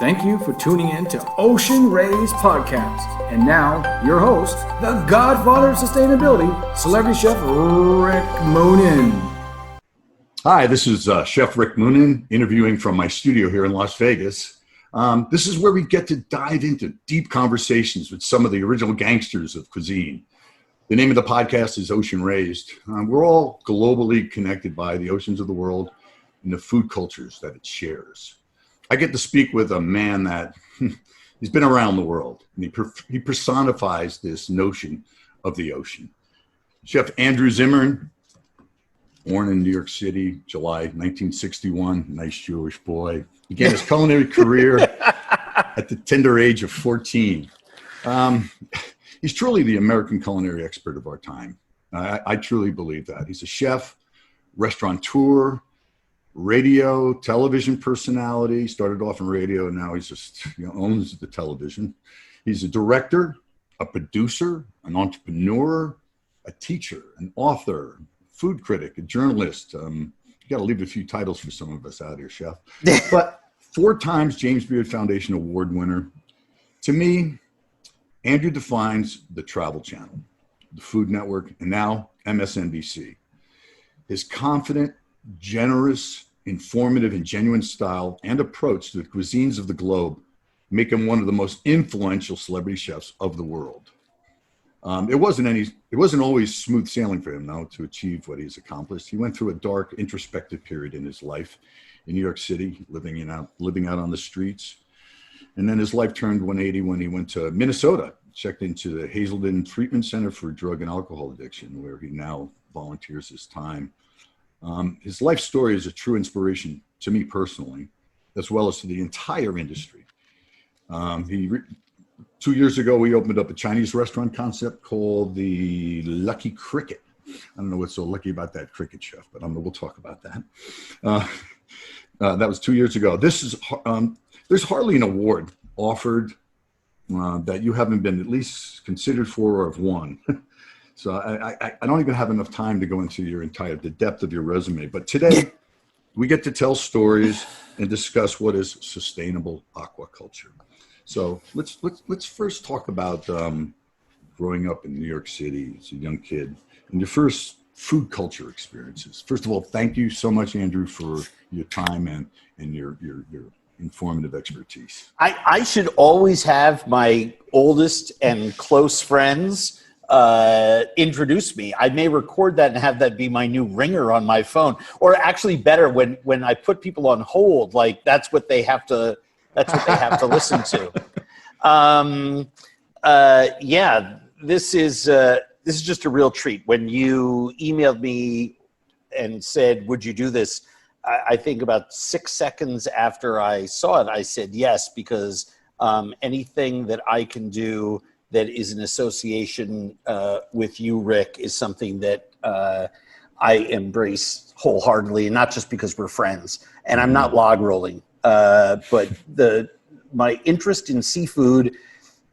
Thank you for tuning in to Ocean Rays Podcast. And now, your host, the godfather of sustainability, celebrity chef Rick Moonen. Hi, this is Chef Rick Moonen, interviewing from my studio here in Las Vegas. This is where we get to dive into deep conversations with some of the original gangsters of cuisine. The name of the podcast is Ocean Raised. We're all globally connected by the oceans of the world and the food cultures that it shares. I get to speak with a man that he's been around the world, and he personifies this notion of the ocean. Chef Andrew Zimmern, born in New York City, July 1961, nice Jewish boy, began his culinary career at the tender age of 14. He's truly the American culinary expert of our time. I truly believe that. He's a chef, restaurateur, radio, television personality. Started off in radio, and now he's just owns the television. He's a director, a producer, an entrepreneur, a teacher, an author, food critic, a journalist. You got to leave a few titles for some of us out here, Chef. But 4 times James Beard Foundation Award winner. To me, Andrew defines the Travel Channel, the Food Network, and now MSNBC. His confident, generous, informative, and genuine style and approach to the cuisines of the globe make him one of the most influential celebrity chefs of the world. It wasn't always smooth sailing for him, though, to achieve what he's accomplished. He went through a dark, introspective period in his life in New York City, living out on the streets. And then his life turned 180 when he went to Minnesota, checked into the Hazelden Treatment Center for Drug and Alcohol Addiction, where he now volunteers his time. His life story is a true inspiration to me personally, as well as to the entire industry. 2 years ago, we opened up a Chinese restaurant concept called the Lucky Cricket. I don't know what's so lucky about that cricket, Chef, but we'll talk about that. That was 2 years ago. There's hardly an award offered that you haven't been at least considered for or have won. So I don't even have enough time to go into the depth of your resume. But today, we get to tell stories and discuss what is sustainable aquaculture. So let's first talk about growing up in New York City as a young kid and your first food culture experiences. First of all, thank you so much, Andrew, for your time and your informative expertise. I should always have my oldest and close friends introduce me. I may record that and have that be my new ringer on my phone, or actually better, when I put people on hold, like that's what they have to listen to. Yeah, this is just a real treat. When you emailed me and said, would you do this? I think about 6 seconds after I saw it, I said yes, because anything that I can do that is an association with you, Rick, is something that I embrace wholeheartedly, and not just because we're friends. And I'm not log rolling, but my interest in seafood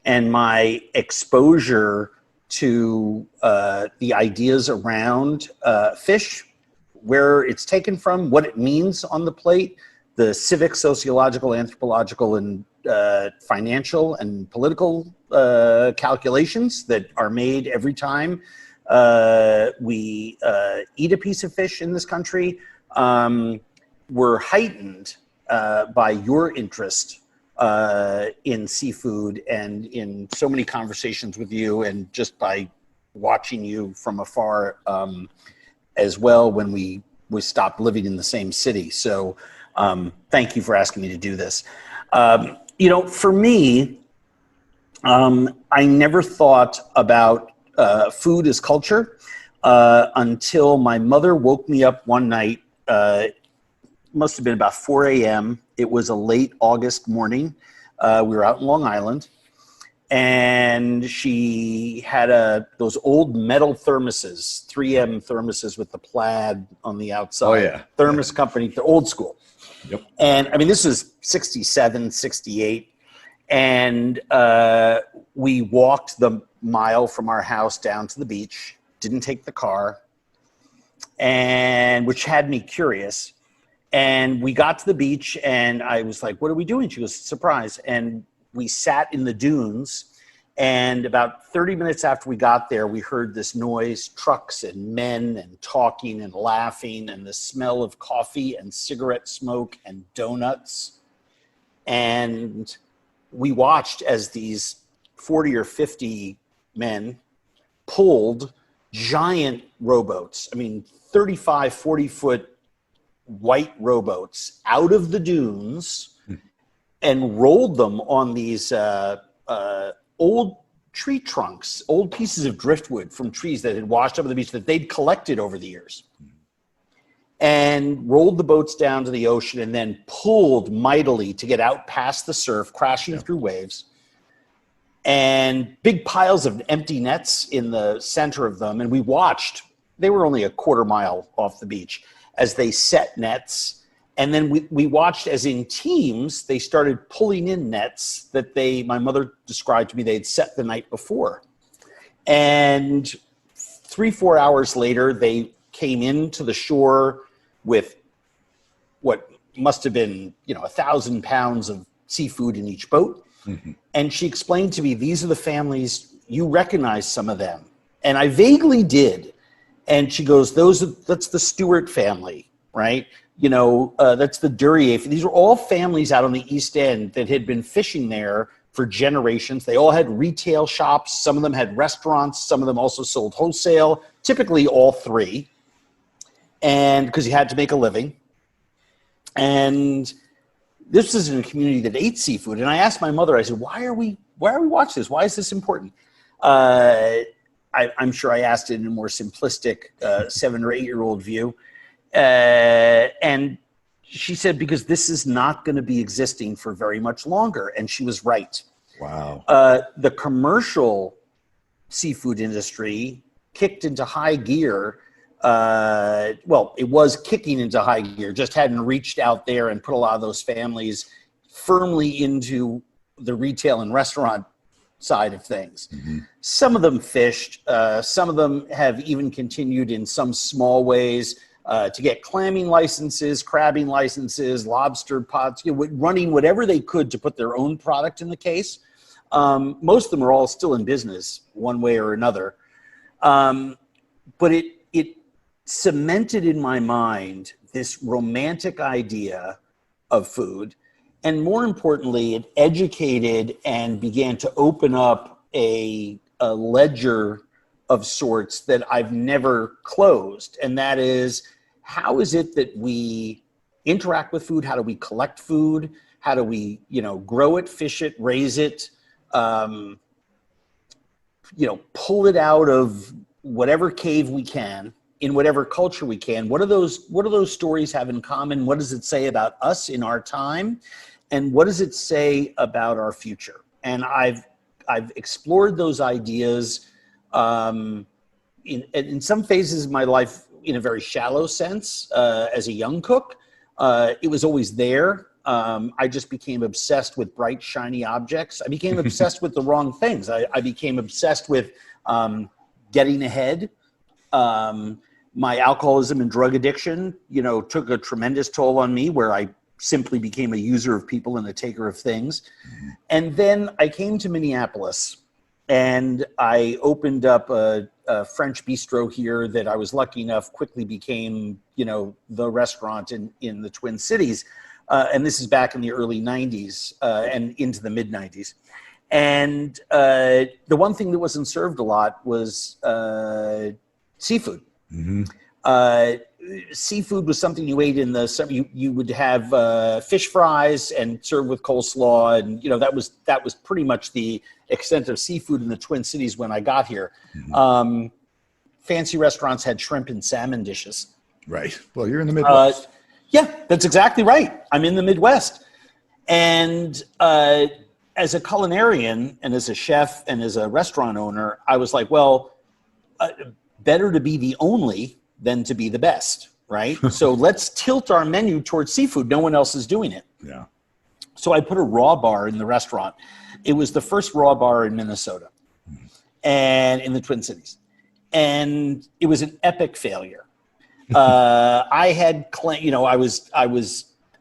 and my exposure to the ideas around fish, where it's taken from, what it means on the plate, the civic, sociological, anthropological, and financial and political calculations that are made every time we eat a piece of fish in this country were heightened by your interest in seafood and in so many conversations with you, and just by watching you from afar as well when we stopped living in the same city. So thank you for asking me to do this. For me, I never thought about food as culture until my mother woke me up one night. Must have been about 4 a.m. It was a late August morning. We were out in Long Island, and she had those old metal thermoses, 3M thermoses with the plaid on the outside. Oh, yeah. Thermos company, the old school. Yep. And I mean, this is 67, 68. And we walked the mile from our house down to the beach, didn't take the car, and which had me curious. And we got to the beach and I was like, what are we doing? She goes, surprise. And we sat in the dunes. And about 30 minutes after we got there, we heard this noise, trucks and men and talking and laughing and the smell of coffee and cigarette smoke and donuts. And we watched as these 40 or 50 men pulled giant rowboats. I mean, 35, 40-foot white rowboats out of the dunes and rolled them on these old tree trunks, old pieces of driftwood from trees that had washed up on the beach that they'd collected over the years, and rolled the boats down to the ocean and then pulled mightily to get out past the surf, crashing through waves. And big piles of empty nets in the center of them. And we watched, they were only a quarter mile off the beach, as they set nets. And then we watched as in teams, they started pulling in nets that my mother described to me, they'd set the night before. And 3-4 hours later, they came into the shore with what must have been, 1,000 pounds of seafood in each boat. Mm-hmm. And she explained to me, these are the families, you recognize some of them. And I vaguely did. And she goes, that's the Stewart family, right? That's the Duryea. These were all families out on the East End that had been fishing there for generations. They all had retail shops. Some of them had restaurants. Some of them also sold wholesale, typically all three. And because you had to make a living. And this was in a community that ate seafood. And I asked my mother, I said, why are we watching this? Why is this important? I'm sure I asked it in a more simplistic 7 or 8-year-old view. And she said, because this is not going to be existing for very much longer. And she was right. Wow. The commercial seafood industry kicked into high gear. It was kicking into high gear, just hadn't reached out there and put a lot of those families firmly into the retail and restaurant side of things. Mm-hmm. Some of them fished. Some of them have even continued in some small ways to get clamming licenses, crabbing licenses, lobster pots, running whatever they could to put their own product in the case. Most of them are all still in business one way or another. But it cemented in my mind this romantic idea of food. And more importantly, it educated and began to open up a ledger of sorts that I've never closed. And that is, how is it that we interact with food? How do we collect food? How do we, grow it, fish it, raise it, pull it out of whatever cave we can, in whatever culture we can? What do those stories have in common? What does it say about us in our time? And what does it say about our future? And I've explored those ideas in some phases of my life in a very shallow sense. As a young cook, it was always there. I just became obsessed with bright, shiny objects. I became obsessed with the wrong things. I became obsessed with getting ahead. My alcoholism and drug addiction, took a tremendous toll on me, where I simply became a user of people and a taker of things. Mm-hmm. And then I came to Minneapolis and I opened up a French bistro here that I was lucky enough quickly became, the restaurant in the Twin Cities. And this is back in the early 90s and into the mid 90s. And the one thing that wasn't served a lot was seafood. Mm-hmm. Seafood was something you ate in the summer. You would have fish fries and serve with coleslaw, and that was pretty much the extent of seafood in the Twin Cities when I got here. Mm-hmm. Fancy restaurants had shrimp and salmon dishes. Right. Well, you're in the Midwest. Yeah, that's exactly right. I'm in the Midwest, and as a culinarian and as a chef and as a restaurant owner, I was like, well, better to be the only than to be the best, right? So let's tilt our menu towards seafood. No one else is doing it. Yeah. So I put a raw bar in the restaurant. It was the first raw bar in Minnesota and in the Twin Cities. And it was an epic failure. I had,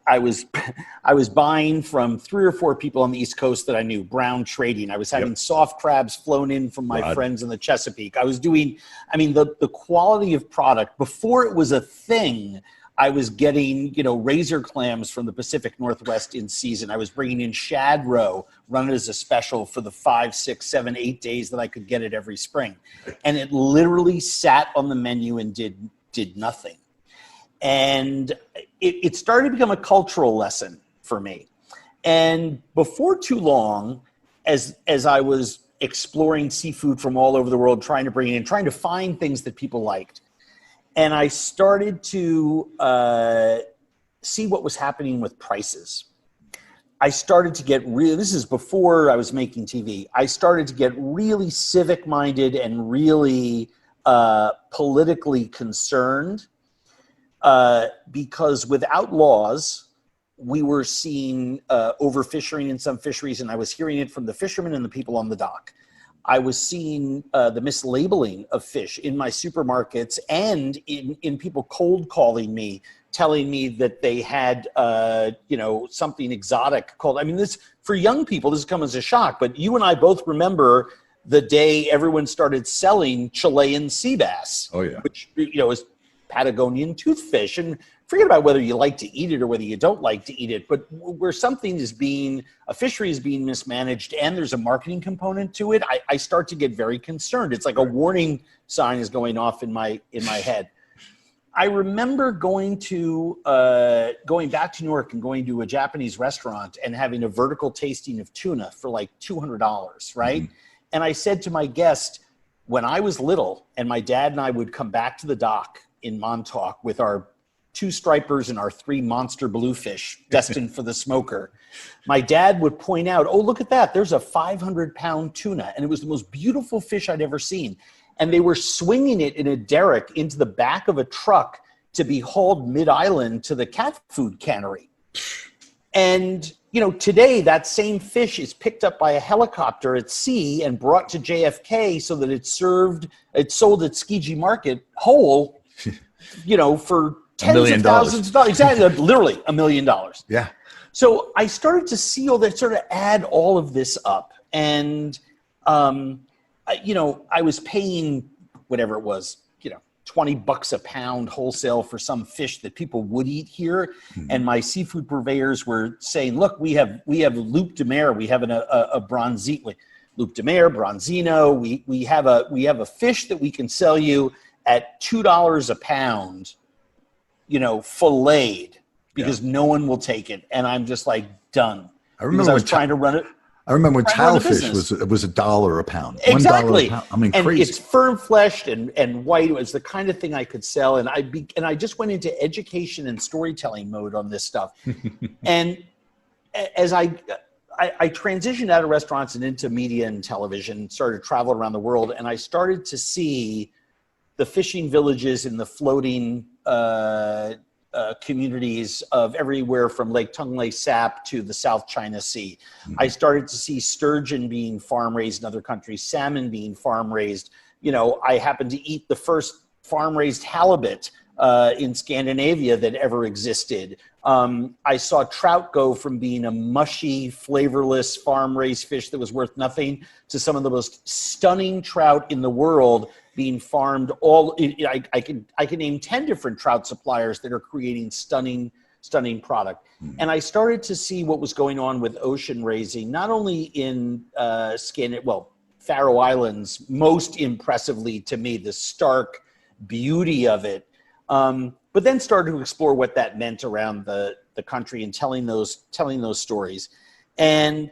I was buying from 3 or 4 people on the East Coast that I knew, Brown Trading. I was having soft crabs flown in from my friends in the Chesapeake. I was doing, the quality of product before it was a thing. I was getting, razor clams from the Pacific Northwest in season. I was bringing in shad roe, run it as a special for the 5, 6, 7, 8 days that I could get it every spring. And it literally sat on the menu and did nothing. And it started to become a cultural lesson for me. And before too long, as I was exploring seafood from all over the world, trying to find things that people liked, and I started to see what was happening with prices. I started to get this is before I was making TV. I started to get really civic-minded and really politically concerned because without laws, we were seeing overfishing in some fisheries, and I was hearing it from the fishermen and the people on the dock. I was seeing the mislabeling of fish in my supermarkets and in people cold calling me, telling me that they had, something exotic called, this for young people, this comes as a shock, but you and I both remember the day everyone started selling Chilean sea bass, which, is Patagonian toothfish. And forget about whether you like to eat it or whether you don't like to eat it, but where something a fishery is being mismanaged and there's a marketing component to it, I start to get very concerned. It's like a warning sign is going off in my head. I remember going back to New York and going to a Japanese restaurant and having a vertical tasting of tuna for like $200, right? Mm-hmm. And I said to my guest, when I was little and my dad and I would come back to the dock in Montauk with our 2 stripers and our 3 monster bluefish destined for the smoker, my dad would point out, oh, look at that. There's a 500-pound tuna. And it was the most beautiful fish I'd ever seen. And they were swinging it in a derrick into the back of a truck to be hauled mid-island to the cat food cannery. And, today that same fish is picked up by a helicopter at sea and brought to JFK so that it's sold at Skiji Market whole, for tens of thousands of dollars. Exactly, literally $1 million. Yeah. So I started to see all that, sort of add all of this up. And, I was paying whatever it was, $20 a pound wholesale for some fish that people would eat here. Mm-hmm. And my seafood purveyors were saying, look, we have loup de mer. We have a bronzino, loup de mer, bronzino. We have a fish that we can sell you at $2 a pound, filleted, because no one will take it. And I'm just like, done. I remember trying to run it. I remember when tilefish was $1 a pound. Exactly. $1 a pound. And crazy. it's firm fleshed and white. It was the kind of thing I could sell. And I just went into education and storytelling mode on this stuff. And as I transitioned out of restaurants and into media and television, started to travel around the world, and I started to see the fishing villages in the floating communities of everywhere from Lake Tonle Sap to the South China Sea. Mm-hmm. I started to see sturgeon being farm raised in other countries, salmon being farm raised. I happened to eat the first farm raised halibut in Scandinavia that ever existed. I saw trout go from being a mushy, flavorless farm raised fish that was worth nothing to some of the most stunning trout in the world being farmed. I can name 10 different trout suppliers that are creating stunning product. Mm-hmm. And I started to see what was going on with ocean raising, not only in Faroe Islands, most impressively to me, the stark beauty of it. But then started to explore what that meant around the country and telling those stories. And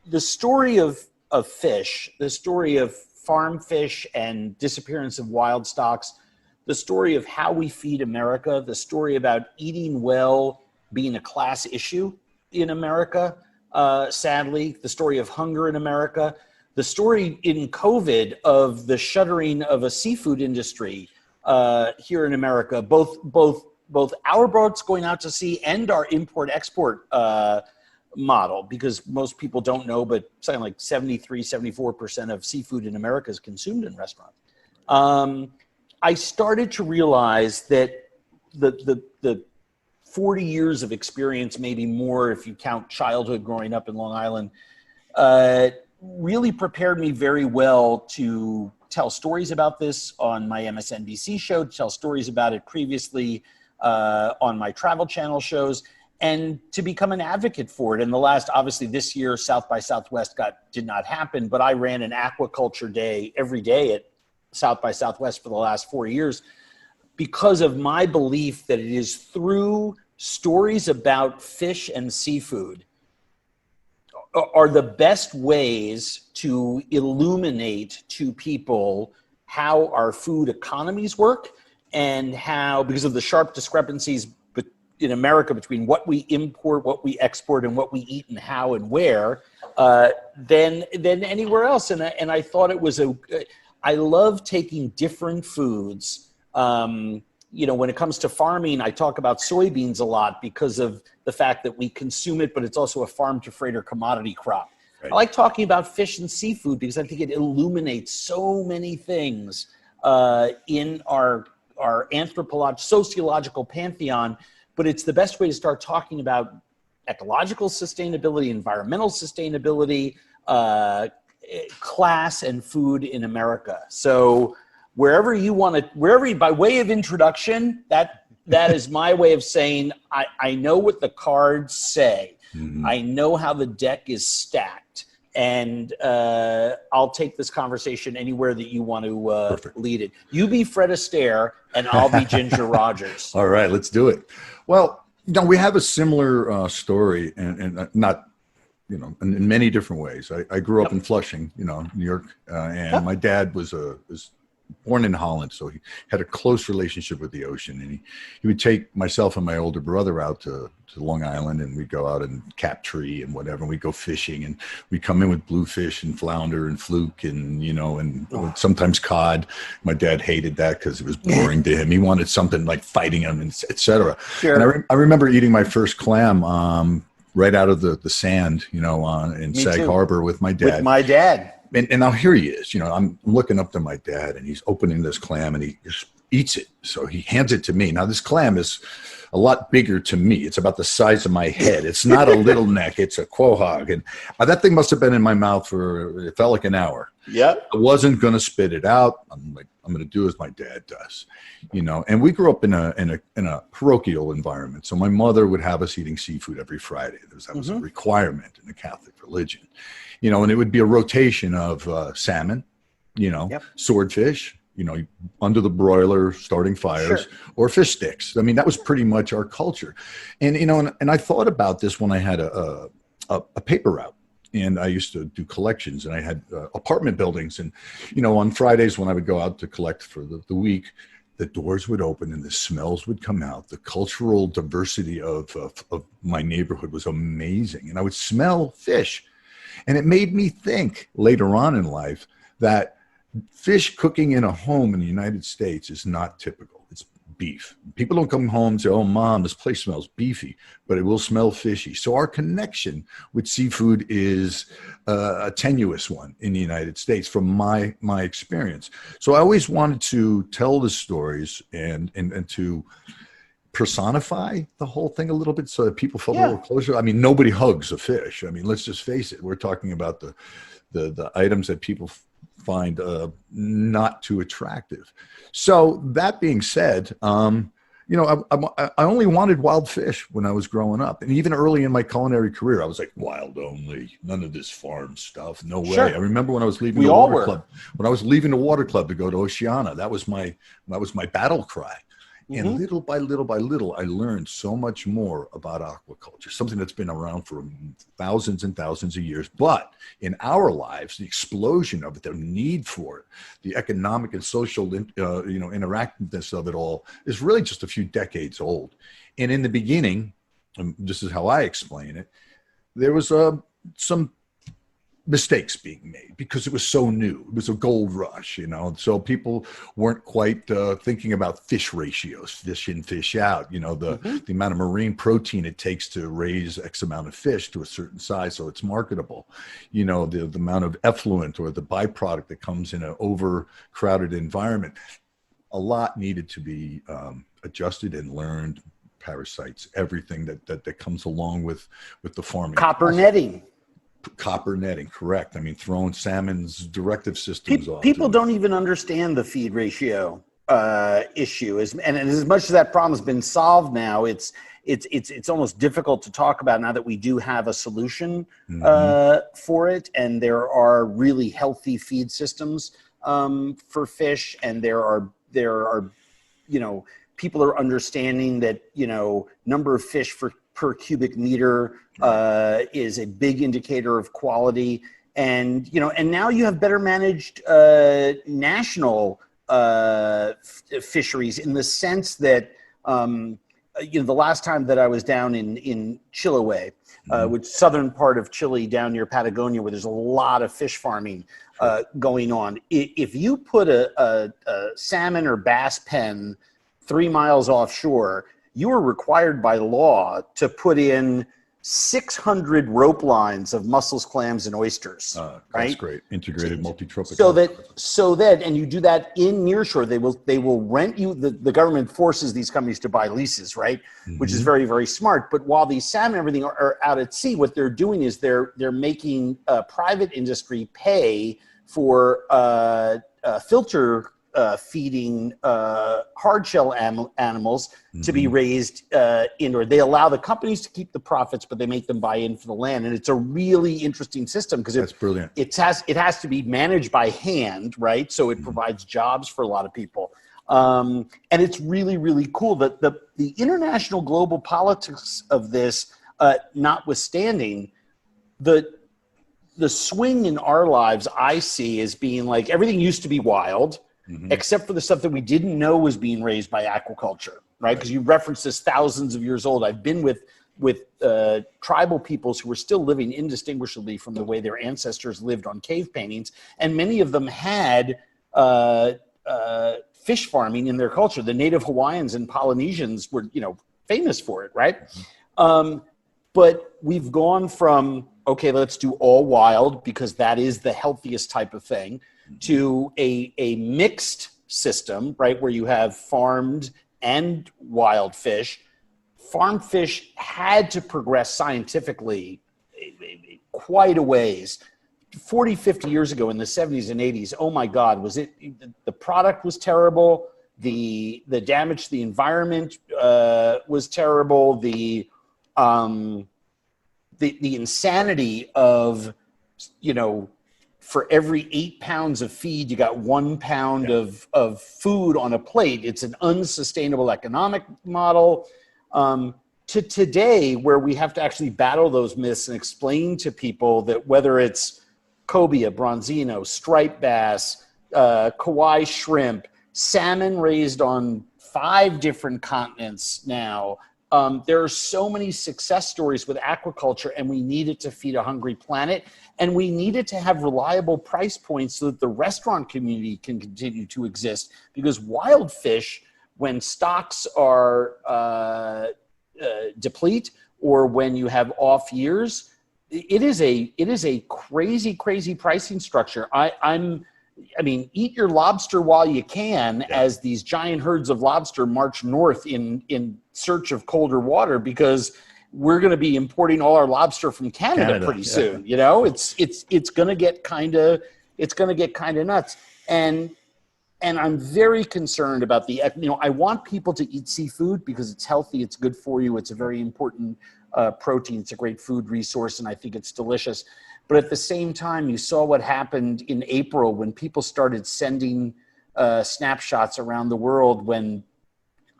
the story of fish, the story of farm fish and disappearance of wild stocks, the story of how we feed America, the story about eating well being a class issue in America, sadly, the story of hunger in America, the story in COVID of the shuttering of a seafood industry here in America, both our boats going out to sea and our import-export model, because most people don't know, but something like 74% of seafood in America is consumed in restaurants. I started to realize that the 40 years of experience, maybe more if you count childhood growing up in Long Island, really prepared me very well to tell stories about this on my MSNBC show, to tell stories about it previously on my Travel Channel shows, and to become an advocate for it. In the last, obviously this year, South by Southwest did not happen, but I ran an aquaculture day every day at South by Southwest for the last 4 years because of my belief that it is through stories about fish and seafood are the best ways to illuminate to people how our food economies work and how, because of the sharp discrepancies in America between what we import, what we export, and what we eat and how and where, than anywhere else. And I thought it was I love taking different foods. When it comes to farming, I talk about soybeans a lot because of the fact that we consume it, but it's also a farm to freighter commodity crop. Right. I like talking about fish and seafood because I think it illuminates so many things in our sociological pantheon, but it's the best way to start talking about ecological sustainability, environmental sustainability, class and food in America. So wherever by way of introduction, that is my way of saying, I know what the cards say. Mm-hmm. I know how the deck is stacked. And I'll take this conversation anywhere that you want to lead it. You be Fred Astaire, and I'll be Ginger Rogers. All right, let's do it. Well, we have a similar story, and not, in many different ways. I grew up in Flushing, New York, and my dad was born in Holland, so he had a close relationship with the ocean, and he would take myself and my older brother out to Long Island, and we'd go out and cap tree and whatever, and we'd go fishing, and we'd come in with bluefish and flounder and fluke and sometimes cod. My dad hated that because it was boring to him. He wanted something like fighting him, and etc. Sure. And I remember eating my first clam right out of the sand, in Sag Harbor with my dad. With my dad. And now here he is, I'm looking up to my dad, and he's opening this clam and he just eats it. So he hands it to me. Now this clam is a lot bigger to me. It's about the size of my head. It's not a little neck. It's a quahog. And that thing must have been in my mouth it felt like an hour. Yeah. I wasn't going to spit it out. I'm going to do as my dad does, and we grew up in a parochial environment. So my mother would have us eating seafood every Friday. That was a requirement in the Catholic religion, and it would be a rotation of salmon, swordfish, under the broiler, starting fires, or fish sticks. I mean, that was pretty much our culture. And, and I thought about this when I had a paper route, and I used to do collections, and I had apartment buildings. And, on Fridays when I would go out to collect for the week, the doors would open and the smells would come out. The cultural diversity of my neighborhood was amazing. And I would smell fish. And it made me think later on in life that fish cooking in a home in the United States is not typical. It's beef. People don't come home and say, "Oh, Mom, this place smells beefy," but it will smell fishy. So our connection with seafood is a tenuous one in the United States from my experience. So I always wanted to tell the stories and to personify the whole thing a little bit so that people felt a little closer. I mean, nobody hugs a fish. I mean, let's just face it. We're talking about the items that people find not too attractive. So that being said, I only wanted wild fish when I was growing up. And even early in my culinary career, I was like, wild only, none of this farm stuff. No way. Sure. I remember when I was leaving the water club to go to Oceana, that was my battle cry. Mm-hmm. And little by little, I learned so much more about aquaculture, something that's been around for thousands and thousands of years. But in our lives, the explosion of it, the need for it, the economic and social, interactiveness of it all is really just a few decades old. And in the beginning, and this is how I explain it, there was some mistakes being made because it was so new. It was a gold rush, so people weren't quite thinking about fish ratios, fish in, fish out, the amount of marine protein it takes to raise X amount of fish to a certain size so it's marketable, the amount of effluent or the byproduct that comes in an overcrowded environment. a lot needed to be adjusted and learned. Parasites, everything that comes along with the farming. Copper netting. Copper netting, correct. I mean, throwing salmon's directive systems off. People don't even understand the feed ratio issue. And as much as that problem has been solved now, it's almost difficult to talk about now that we do have a solution for it. And there are really healthy feed systems for fish, and there are people are understanding that number of fish per cubic meter is a big indicator of quality, and now you have better managed national fisheries, in the sense that the last time that I was down in Chiloé, which southern part of Chile down near Patagonia, where there's a lot of fish farming going on. If you put a salmon or bass pen 3 miles offshore, you are required by law to put in 600 rope lines of mussels, clams, and oysters. That's right? great. Integrated multi-tropic. So that, and you do that in nearshore, they will rent you. The government forces these companies to buy leases, right? Which is very, very smart. But while these salmon and everything are out at sea, what they're doing is they're making private industry pay for filter feeding hard shell animals to be raised indoor. They allow the companies to keep the profits, but they make them buy in for the land. And it's a really interesting system because that's brilliant. It has to be managed by hand, right? So it provides jobs for a lot of people. And it's really, really cool that the international global politics of this, notwithstanding, the swing in our lives I see as being like everything used to be wild. Except for the stuff that we didn't know was being raised by aquaculture, right? Because you referenced this thousands of years old. I've been with tribal peoples who were still living indistinguishably from the way their ancestors lived on cave paintings, and many of them had fish farming in their culture. The native Hawaiians and Polynesians were, famous for it, right? But we've gone from, okay, let's do all wild because that is the healthiest type of thing, to a mixed system, right, where you have farmed and wild fish. Farmed fish had to progress scientifically quite a ways. 40, 50 years ago in the 70s and 80s, oh my God, the product was terrible. The damage to the environment was terrible. The insanity of, for every 8 pounds of feed, you got 1 pound of food on a plate. It's an unsustainable economic model. To today, where we have to actually battle those myths and explain to people that whether it's cobia, bronzino, striped bass, Kauai shrimp, salmon raised on 5 different continents now, there are so many success stories with aquaculture, and we need it to feed a hungry planet. And we need it to have reliable price points so that the restaurant community can continue to exist. Because wild fish, when stocks are deplete, or when you have off years, it is a crazy, crazy pricing structure. I mean, eat your lobster while you can, as these giant herds of lobster march north in search of colder water, because we're going to be importing all our lobster from Canada pretty soon. It's going to get kind of nuts. And I'm very concerned about I want people to eat seafood because it's healthy, it's good for you, it's a very important protein, it's a great food resource, and I think it's delicious. But at the same time, you saw what happened in April when people started sending snapshots around the world when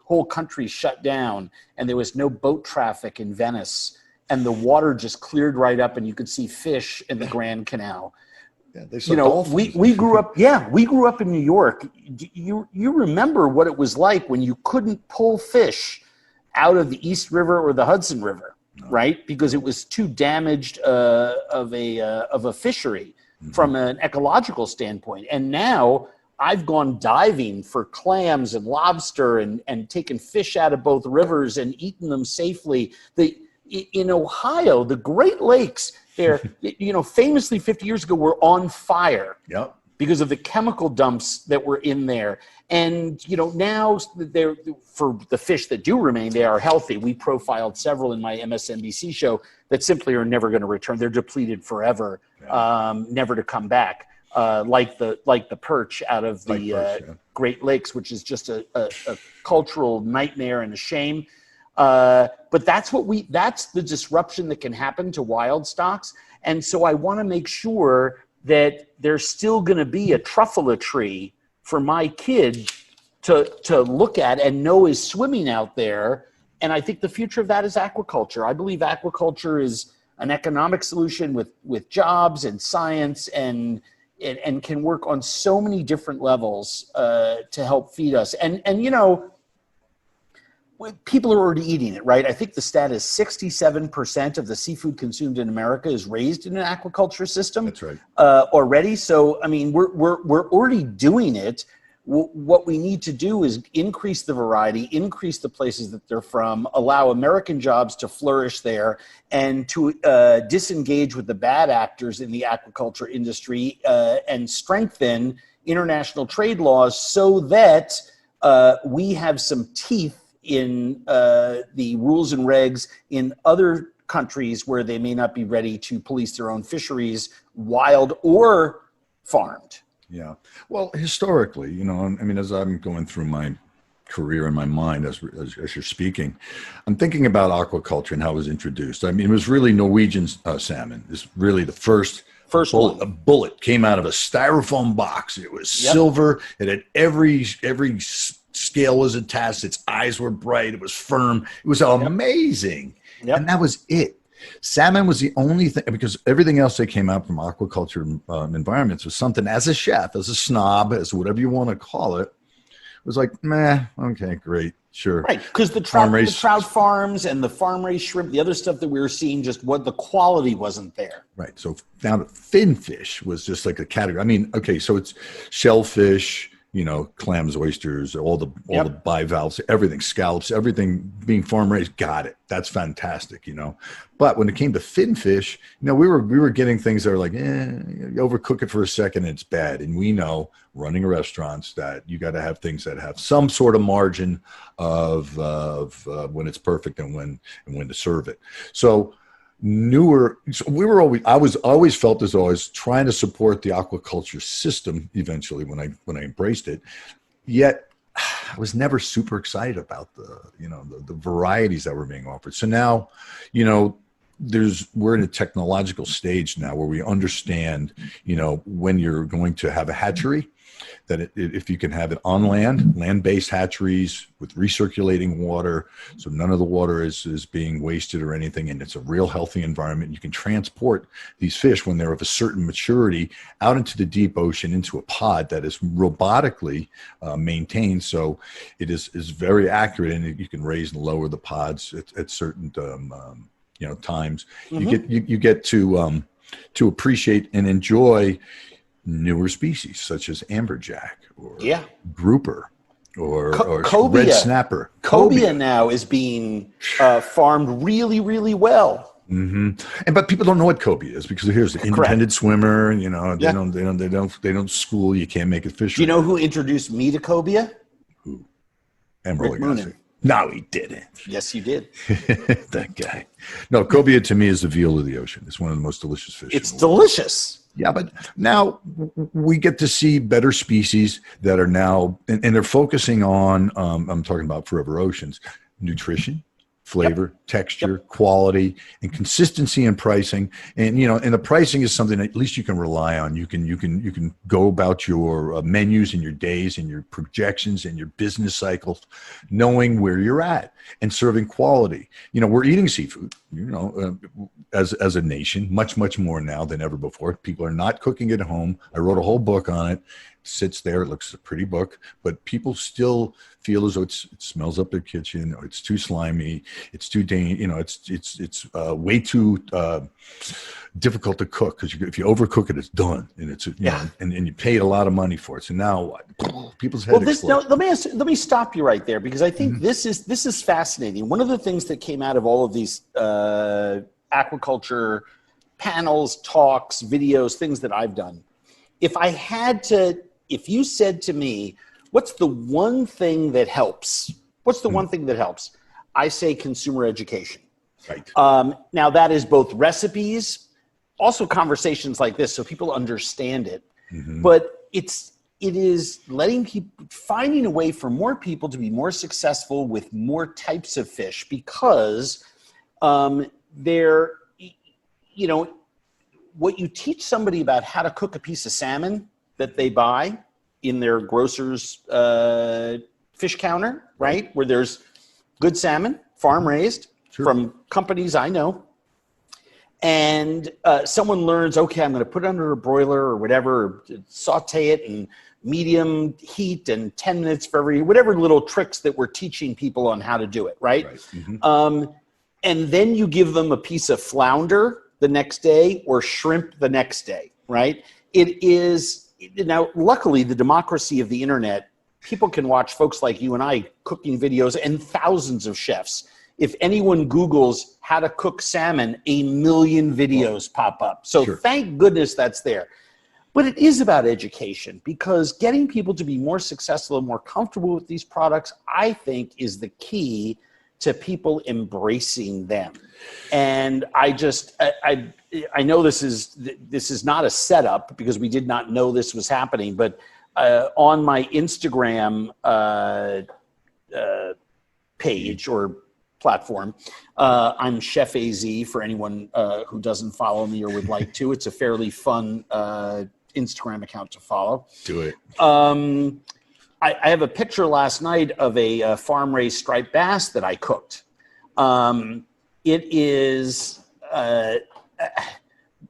whole countries shut down and there was no boat traffic in Venice, and the water just cleared right up and you could see fish in the Grand Canal. We grew up in New York. You remember what it was like when you couldn't pull fish out of the East River or the Hudson River, right? Because it was too damaged of a fishery from an ecological standpoint. And now I've gone diving for clams and lobster and taken fish out of both rivers and eaten them safely. In Ohio, the Great Lakes, famously 50 years ago, were on fire. Yep. because of the chemical dumps that were in there. And, now they're, for the fish that do remain, they are healthy. We profiled several in my MSNBC show that simply are never going to return. They're depleted forever, never to come back. Like the perch out of the Great Lakes, which is just a cultural nightmare and a shame. But that's the disruption that can happen to wild stocks. And so I want to make sure that there's still going to be a truffula tree for my kid to look at and know is swimming out there. And I think the future of that is aquaculture. I believe aquaculture is an economic solution with jobs and science and can work on so many different levels to help feed us. And people are already eating it, right? I think the stat is 67% of the seafood consumed in America is raised in an aquaculture system. That's right. Already. So, I mean, we're already doing it. What we need to do is increase the variety, increase the places that they're from, allow American jobs to flourish there, and to disengage with the bad actors in the aquaculture industry and strengthen international trade laws so that we have some teeth in the rules and regs in other countries where they may not be ready to police their own fisheries, wild or farmed. Yeah. Well, historically, as I'm going through my career in my mind as you're speaking, I'm thinking about aquaculture and how it was introduced. I mean, it was really Norwegian salmon. It's really the first bullet. A bullet came out of a styrofoam box. It was silver. It had every scale was attached. Its eyes were bright. It was firm. It was amazing. Yep. And that was it. Salmon was the only thing, because everything else that came out from aquaculture environments was something, as a chef, as a snob, as whatever you want to call it, was like, meh, okay, great, sure. Right, because the trout farms and the farm-raised shrimp, the other stuff that we were seeing, just what the quality wasn't there. Right, so now fin fish was just like a category. I mean, okay, so it's shellfish, clams, oysters, all the bivalves, everything, scallops, everything being farm raised. Got it. That's fantastic, But when it came to fin fish, we were getting things that are like, you overcook it for a second, and it's bad. And we know, running restaurants, that you got to have things that have some sort of margin of when it's perfect and when to serve it. So I was always felt as though I was trying to support the aquaculture system eventually when I embraced it, yet I was never super excited about the varieties that were being offered. So now, we're in a technological stage now where we understand, when you're going to have a hatchery, that if you can have it on land-based hatcheries with recirculating water, so none of the water is being wasted or anything, and it's a real healthy environment. You can transport these fish when they're of a certain maturity out into the deep ocean into a pod that is robotically maintained, so it is very accurate, and you can raise and lower the pods at certain times. Mm-hmm. You get to appreciate and enjoy newer species such as amberjack or grouper or red snapper. Cobia now is being farmed really, really well. Mm-hmm. But people don't know what cobia is because here's the independent swimmer. They don't school. You can't make it fish. Do you know who introduced me to cobia? Who? Rick Moonen. No, he didn't. Yes, you did. That guy. No, cobia to me is the veal of the ocean. It's one of the most delicious fish. It's delicious. Yeah, but now we get to see better species that are now, and they're focusing on, I'm talking about Forever Oceans, nutrition, flavor, texture, quality, and consistency in pricing. And, and the pricing is something that at least you can rely on. You can go about your menus and your days and your projections and your business cycles, knowing where you're at and serving quality. We're eating seafood, as a nation, much, much more now than ever before. People are not cooking at home. I wrote a whole book on it. Sits there. It looks a pretty book, but people still feel as though it smells up their kitchen, or it's too slimy, it's too it's way too difficult to cook, because if you overcook it, it's done, and it's and you paid a lot of money for it. So now what? People's head explodes. Let me stop you right there, because I think this is fascinating. One of the things that came out of all of these aquaculture panels, talks, videos, things that I've done, if you said to me, what's the one thing that helps? What's the one thing that helps? I say consumer education. Right. Now that is both recipes, also conversations like this so people understand it. But it is letting people, finding a way for more people to be more successful with more types of fish, because they're, you know, what you teach somebody about how to cook a piece of salmon that they buy in their grocer's fish counter, right? Where there's good salmon, farm raised, from companies I know. And someone learns, okay, I'm going to put it under a broiler or whatever, saute it in medium heat and 10 minutes for every, whatever little tricks that we're teaching people on how to do it, right? And then you give them a piece of flounder the next day or shrimp the next day, right? It is, now luckily the democracy of the internet, people can watch folks like you and I cooking videos, and thousands of chefs. If anyone Googles how to cook salmon, 1 million videos pop up. So thank goodness that's there. But it is about education, because getting people to be more successful and more comfortable with these products, I think, is the key to people embracing them. And I know this is not a setup, because we did not know this was happening, but on my Instagram page or platform, I'm Chef AZ for anyone who doesn't follow me or would like to. It's a fairly fun Instagram account to follow. Do it. I have a picture last night of a farm-raised striped bass that I cooked. It is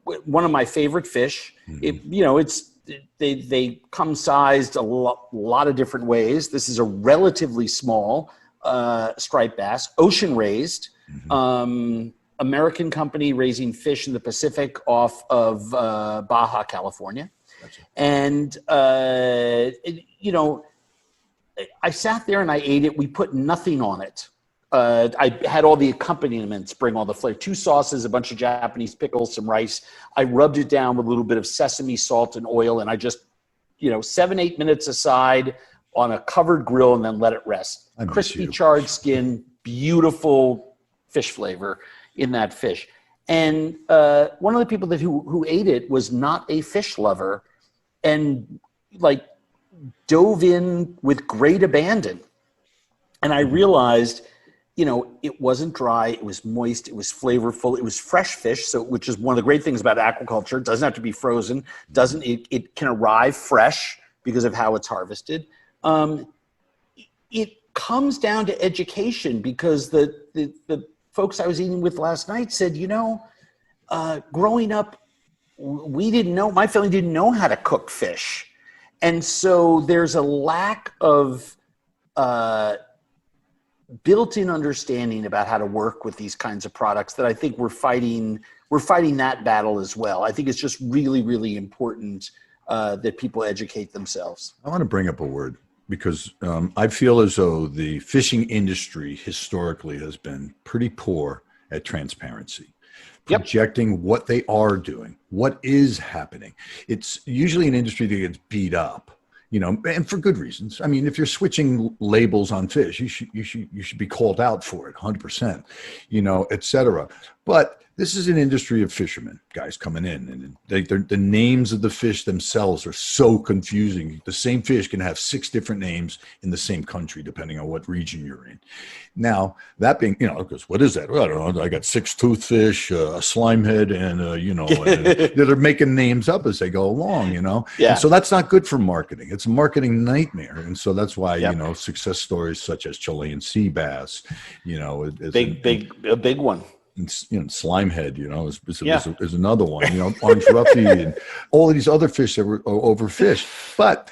one of my favorite fish. They come sized a lot of different ways. This is a relatively small striped bass, ocean raised, American company raising fish in the Pacific off of Baja, California. Gotcha. And, I sat there and I ate it. We put nothing on it. I had all the accompaniments bring all the flavor, 2 sauces, a bunch of Japanese pickles, some rice. I rubbed it down with a little bit of sesame salt and oil, and I just, 7-8 minutes aside on a covered grill, and then let it rest. Crispy charred skin, beautiful fish flavor in that fish. And one of the people who ate it was not a fish lover, and dove in with great abandon. And I realized, it wasn't dry, it was moist, it was flavorful, it was fresh fish, which is one of the great things about aquaculture. It doesn't have to be frozen. It can arrive fresh because of how it's harvested. It comes down to education, because the folks I was eating with last night said, growing up, my family didn't know how to cook fish. And so there's a lack of built-in understanding about how to work with these kinds of products that I think we're fighting that battle as well. I think it's just really, really important that people educate themselves. I want to bring up a word, because I feel as though the fishing industry historically has been pretty poor at transparency. Projecting what they are doing, what is happening. It's usually an industry that gets beat up, and for good reasons. I mean, if you're switching labels on fish, you should be called out for it, 100%, et cetera. But this is an industry of fishermen, guys coming in, and the names of the fish themselves are so confusing. The same fish can have 6 different names in the same country, depending on what region you're in. Now, that being, because what is that? Well, I don't know. I got 6 toothfish, a slime head, and, they're making names up as they go along, Yeah. And so that's not good for marketing. It's a marketing nightmare. And so that's why, success stories such as Chilean sea bass, is a big one. And slime head, is another one. Orange roughy, and all of these other fish that were overfished. But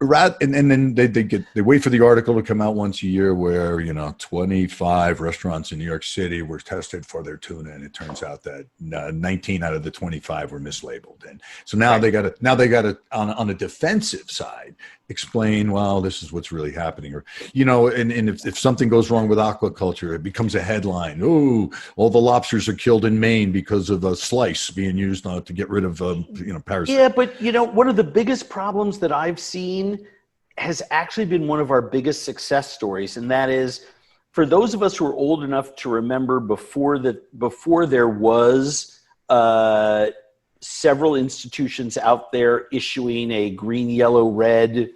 And then they wait for the article to come out once a year where 25 restaurants in New York City were tested for their tuna, and it turns out that 19 out of the 25 were mislabeled. And so now they got to on the defensive side explain, well, this is what's really happening, or and if something goes wrong with aquaculture, it becomes a headline. Oh, all the lobsters are killed in Maine because of a slice being used to get rid of parasites. Yeah, but one of the biggest problems that I've seen has actually been one of our biggest success stories, and that is for those of us who are old enough to remember before there was several institutions out there issuing a green, yellow, red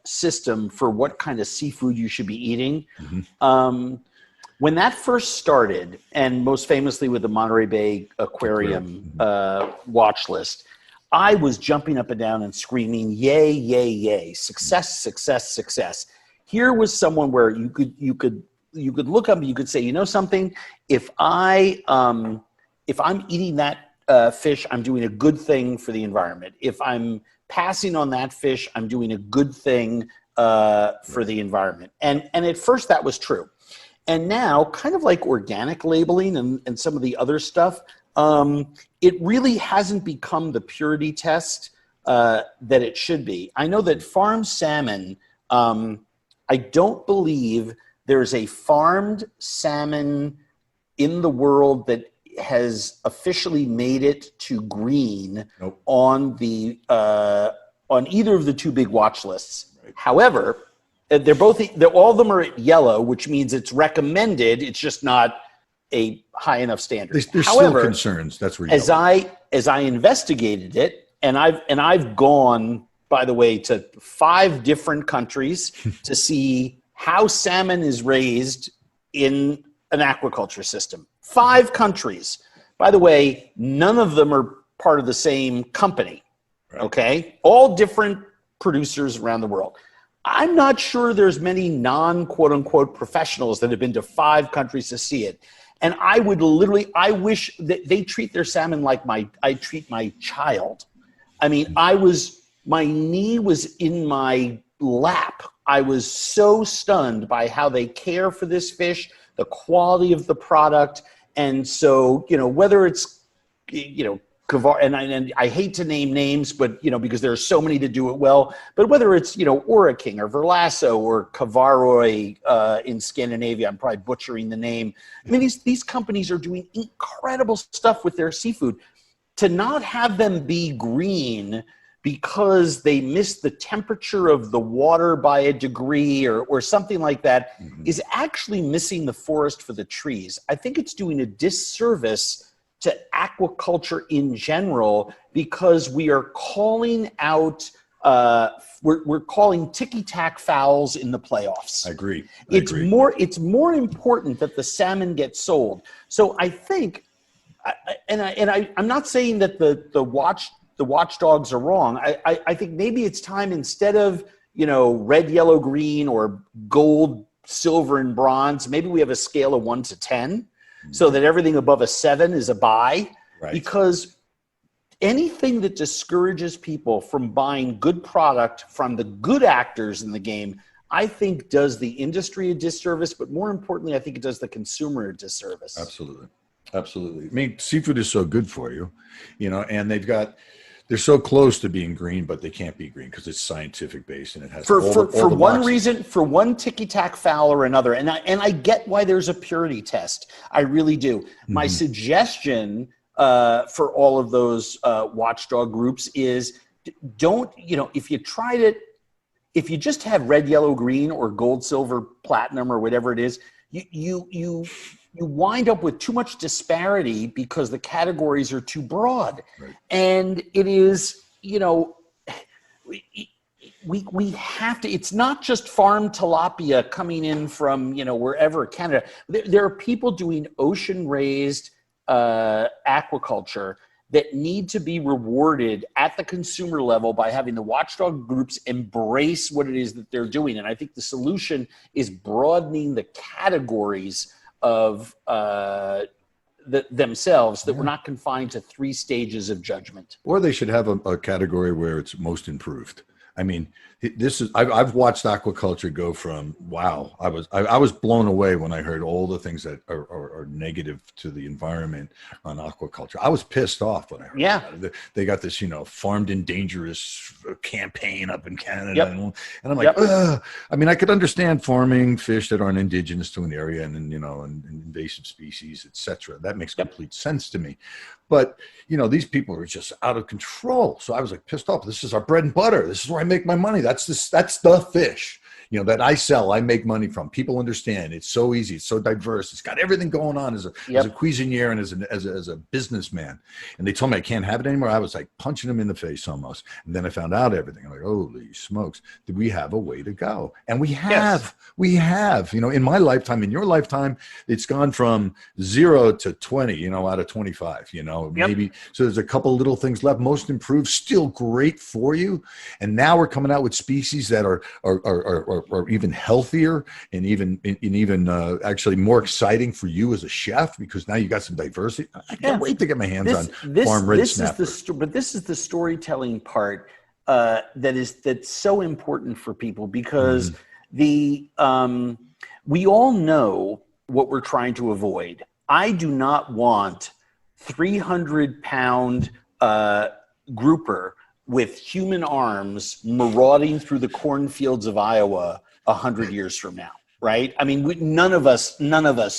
system for what kind of seafood you should be eating. When that first started, and most famously with the Monterey Bay Aquarium watch list, I was jumping up and down and screaming, yay, yay, yay, success, success, success. Here was someone where you could look up and you could say, something, if I'm eating that fish, I'm doing a good thing for the environment. If I'm passing on that fish, I'm doing a good thing for the environment. And at first that was true. And now, kind of like organic labeling and some of the other stuff, it really hasn't become the purity test that it should be. I know that farmed salmon, I don't believe there's a farmed salmon in the world that has officially made it to green on either of the two big watch lists. Right. However, all of them are at yellow, which means it's recommended. It's just not a high enough standard. There's still concerns. That's where as I investigated it, and I've gone, by the way, to 5 different countries to see how salmon is raised in an aquaculture system. 5 countries. By the way, none of them are part of the same company. Right. Okay, all different producers around the world. I'm not sure there's many non-quote unquote professionals that have been to 5 countries to see it. And I wish that they treat their salmon like I treat my child. I mean, my knee was in my lap. I was so stunned by how they care for this fish, the quality of the product. And so, whether it's, Kavar, and I hate to name names, but, because there are so many to do it well, but whether it's, King or Verlasso or Kavaroy in Scandinavia, I'm probably butchering the name. I mean, these companies are doing incredible stuff with their seafood. To not have them be green because they missed the temperature of the water by a degree or something like that is actually missing the forest for the trees. I think it's doing a disservice to aquaculture in general, because we are calling out, we're calling ticky-tack fouls in the playoffs. I agree. It's more important that the salmon get sold. So I think, I'm not saying that the watchdogs are wrong. I think maybe it's time, instead of red, yellow, green, or gold, silver, and bronze, maybe we have a scale of 1 to 10. So that everything above a 7 is a buy, right? Because anything that discourages people from buying good product from the good actors in the game, I think does the industry a disservice, but more importantly, I think it does the consumer a disservice. Absolutely. I mean, seafood is so good for you, and they're so close to being green, but they can't be green because it's scientific based and it has for one reason, for one ticky-tack foul or another. And I get why there's a purity test. I really do. My suggestion for all of those watchdog groups is don't, if you just have red, yellow, green, or gold, silver, platinum, or whatever it is, you wind up with too much disparity because the categories are too broad. Right. And it is, we have to, it's not just farm tilapia coming in from, wherever, Canada. There are people doing ocean raised aquaculture that need to be rewarded at the consumer level by having the watchdog groups embrace what it is that they're doing. And I think the solution is broadening the categories of themselves, that we're not confined to 3 stages of judgment. Or they should have a category where it's most improved. I mean, I've watched aquaculture go from, wow, I was blown away when I heard all the things that are negative to the environment on aquaculture. I was pissed off when I heard about it. They got this, farmed in dangerous campaign up in Canada. And I'm like, ugh. I mean, I could understand farming fish that aren't indigenous to an area and and invasive species, etc. That makes complete sense to me. But, these people are just out of control. So I was like pissed off. This is our bread and butter. This is where I make my money. That's the fish, that I sell, I make money from. People understand. It's so easy. It's so diverse. It's got everything going on as a cuisinier and as a businessman. And they told me I can't have it anymore. I was like punching them in the face almost. And then I found out everything. I'm like, holy smokes, did we have a way to go? And we have, in my lifetime, in your lifetime, it's gone from 0 to 20, out of 25, maybe. So there's a couple little things left, most improved, still great for you. And now we're coming out with species that are even healthier and even actually more exciting for you as a chef, because now you got some diversity. I can't wait to get my hands on farm red snapper. But this is the storytelling part that's so important for people, because we all know what we're trying to avoid. I do not want 300-pound grouper with human arms marauding through the cornfields of Iowa 100 years from now, right? I mean, none of us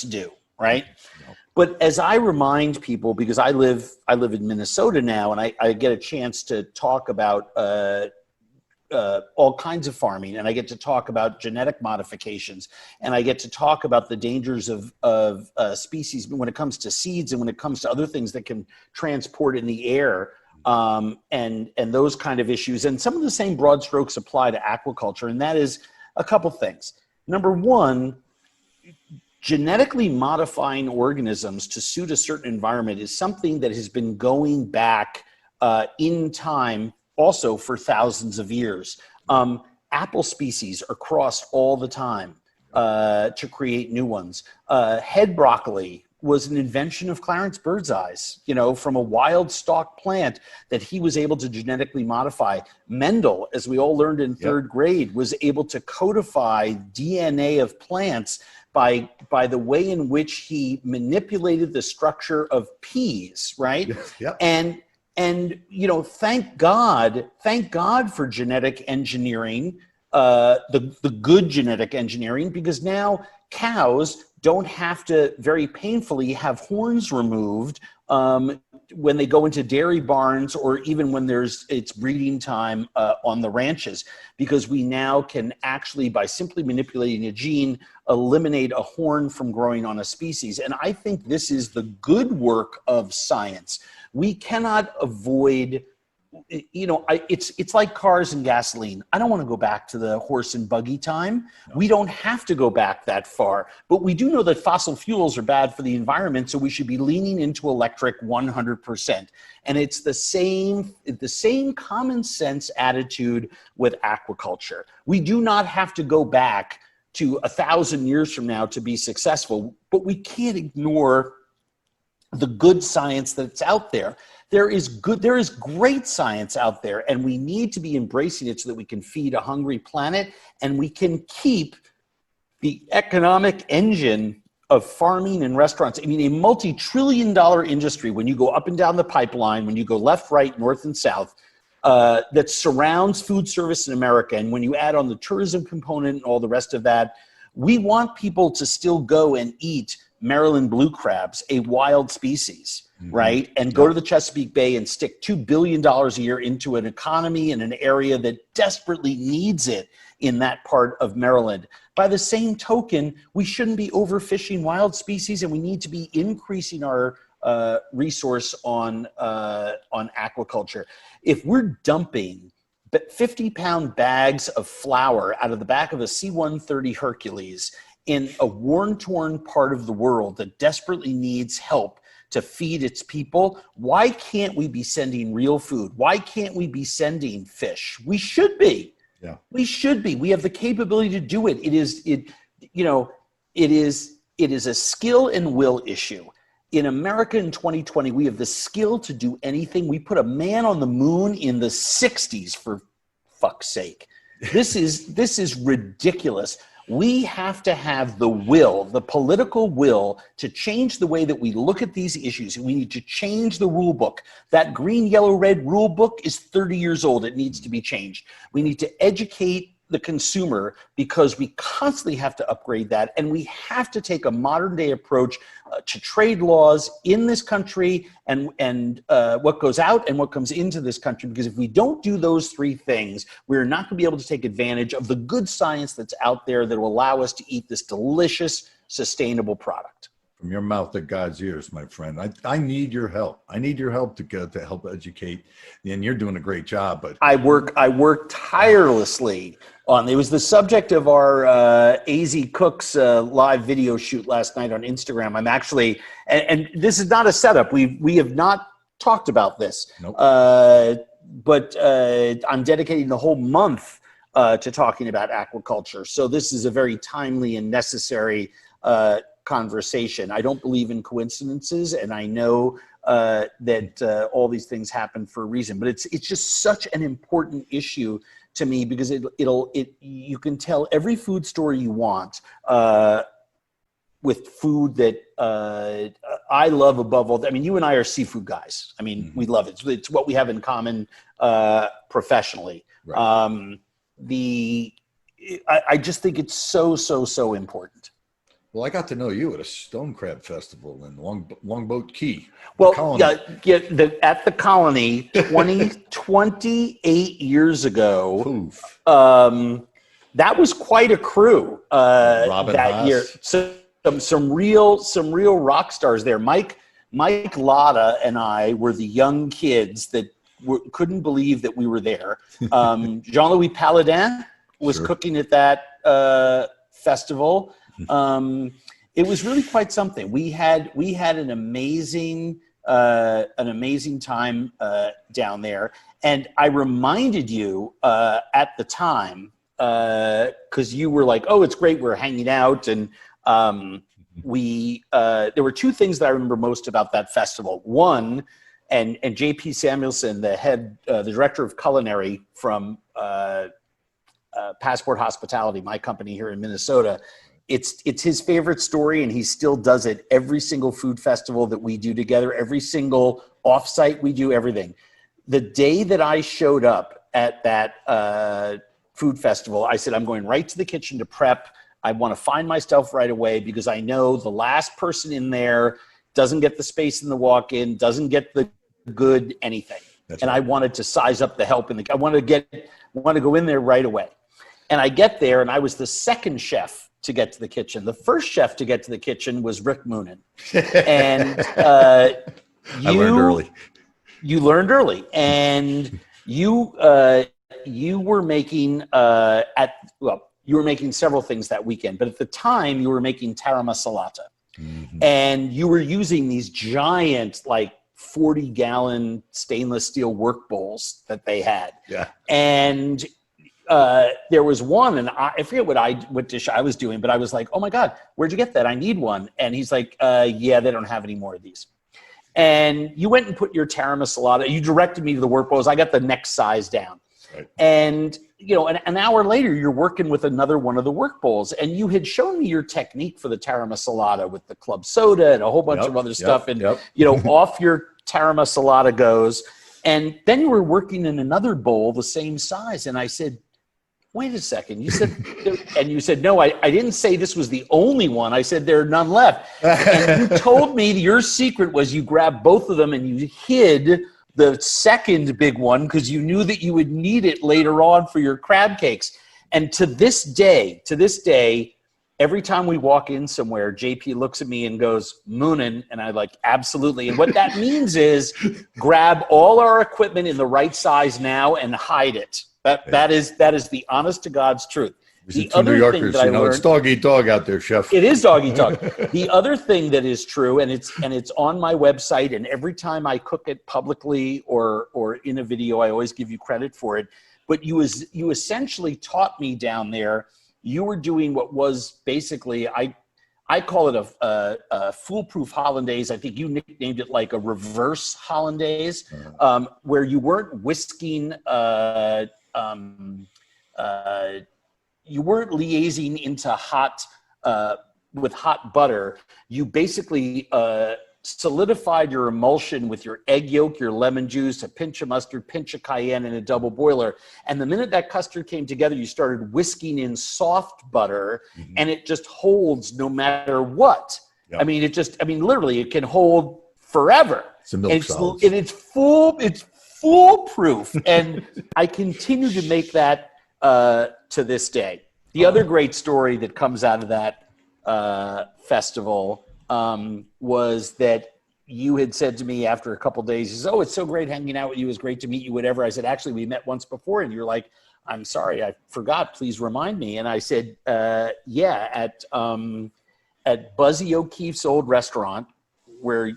do, right? No. But as I remind people, because I live in Minnesota now, and I get a chance to talk about all kinds of farming, and I get to talk about genetic modifications, and I get to talk about the dangers of species when it comes to seeds and when it comes to other things that can transport in the air. And those kind of issues. And some of the same broad strokes apply to aquaculture, and that is a couple things. Number one, genetically modifying organisms to suit a certain environment is something that has been going back in time also for thousands of years. Apple species are crossed all the time to create new ones. Head broccoli was an invention of Clarence Birdseyes, from a wild stalk plant that he was able to genetically modify. Mendel, as we all learned in third grade, was able to codify DNA of plants by the way in which he manipulated the structure of peas, right? And thank God for genetic engineering, the good genetic engineering, because now cows don't have to very painfully have horns removed when they go into dairy barns, or even when it's breeding time on the ranches, because we now can actually, by simply manipulating a gene, eliminate a horn from growing on a species. And I think this is the good work of science. We cannot avoid, it's like cars and gasoline. I don't want to go back to the horse and buggy time. No. We don't have to go back that far, but we do know that fossil fuels are bad for the environment, so we should be leaning into electric 100%. And it's the same common sense attitude with aquaculture. We do not have to go back to 1,000 years from now to be successful, but we can't ignore the good science that's out there. There is great science out there, and we need to be embracing it so that we can feed a hungry planet, and we can keep the economic engine of farming and restaurants. I mean, a multi-trillion-dollar industry, when you go up and down the pipeline, when you go left, right, north, and south, that surrounds food service in America. And when you add on the tourism component and all the rest of that, we want people to still go and eat Maryland blue crabs, a wild species, right? And go to the Chesapeake Bay and stick $2 billion a year into an economy in an area that desperately needs it in that part of Maryland. By the same token, we shouldn't be overfishing wild species, and we need to be increasing our resource on aquaculture. If we're dumping 50-pound bags of flour out of the back of a C-130 Hercules in a war-torn part of the world that desperately needs help to feed its people, why can't we be sending real food? Why can't we be sending fish? We should be. Yeah. We should be. We have the capability to do it. It is a skill and will issue. In America in 2020, we have the skill to do anything. We put a man on the moon in the 60s, for fuck's sake. This is ridiculous. We have to have the will, the political will, to change the way that we look at these issues. We need to change the rule book. That green, yellow, red rule book is 30 years old. It needs to be changed. We need to educate the consumer because we constantly have to upgrade that. And we have to take a modern day approach to trade laws in this country and what goes out and what comes into this country. Because if we don't do those three things, we're not going to be able to take advantage of the good science that's out there that will allow us to eat this delicious, sustainable product. From your mouth to God's ears, my friend. I need your help. I need your help to help educate. And you're doing a great job. But I work tirelessly on. It was the subject of our AZ Cooks live video shoot last night on Instagram. I'm actually, and this is not a setup. We have not talked about this. Nope. But I'm dedicating the whole month to talking about aquaculture. So this is a very timely and necessary conversation. I don't believe in coincidences, and I know that all these things happen for a reason. But it's just such an important issue to me because you can tell every food story you want with food that I love above all. I mean, you and I are seafood guys. I mean, we love it. It's what we have in common professionally. Right. I just think it's so important. Well, I got to know you at a stone crab festival in Longboat Key. Well, at the Colony 28 years ago. Poof. That was quite a crew Robin that Haas. year. So some real rock stars there. Mike Lotta and I were the young kids that couldn't believe that we were there. Jean-Louis Paladin was cooking at that festival. It was really quite something. We had an amazing time down there, and I reminded you at the time because you were like, "Oh, it's great, we're hanging out," and there were two things that I remember most about that festival. One, and J.P. Samuelson, the director of culinary from Passport Hospitality, my company here in Minnesota. It's his favorite story, and he still does it every single food festival that we do together, every single offsite we do, everything. The day that I showed up at that food festival, I said, I'm going right to the kitchen to prep. I want to find my stuff right away because I know the last person in there doesn't get the space in the walk-in, doesn't get the good anything. That's and right. I wanted to size up the help, and I want to go in there right away. And I get there, and I was the second chef to get to the kitchen. The first chef to get to the kitchen was Rick Moonen. And I learned early. You learned early. And you were making you were making several things that weekend, but at the time you were making tara masalata. Mm-hmm. And you were using these giant, like 40-gallon stainless steel work bowls that they had. Yeah. And there was one, and I forget what dish I was doing, but I was like, oh my God, where'd you get that? I need one. And he's like, yeah, they don't have any more of these. And you went and put your tara masalata, you directed me to the work bowls. I got the next size down. Right. And, an hour later, you're working with another one of the work bowls, and you had shown me your technique for the tara masalata with the club soda and a whole bunch of other stuff. And, off your tara masalata goes. And then you were working in another bowl the same size. And I said, wait a second, you said, no, I didn't say this was the only one. I said, there are none left. And you told me your secret was you grabbed both of them and you hid the second big one because you knew that you would need it later on for your crab cakes. And to this day, every time we walk in somewhere, JP looks at me and goes, Moonen, and I like, absolutely. And what that means is grab all our equipment in the right size now and hide it. That is the honest to God's truth. The other New Yorkers, thing that I learned, it's dog eat dog out there, chef. It is dog eat dog. The other thing that is true, and it's on my website, and every time I cook it publicly or in a video, I always give you credit for it. But you essentially taught me down there. You were doing what was basically I call it a foolproof hollandaise. I think you nicknamed it like a reverse hollandaise, where you weren't whisking you weren't liaising into hot with hot butter. You basically solidified your emulsion with your egg yolk, your lemon juice, a pinch of mustard, pinch of cayenne, and a double boiler. And the minute that custard came together, you started whisking in soft butter, and it just holds no matter what. Yep. I mean, literally, it can hold forever. It's a milk solid. And it's foolproof. And I continue to make that to this day. The other great story that comes out of that festival was that you had said to me after a couple of days, you said, "Oh, it's so great hanging out with you. It's great to meet you, whatever." I said, "Actually, we met once before." And you're like, "I'm sorry, I forgot. Please remind me." And I said, "Yeah, at Buzzy O'Keefe's old restaurant, where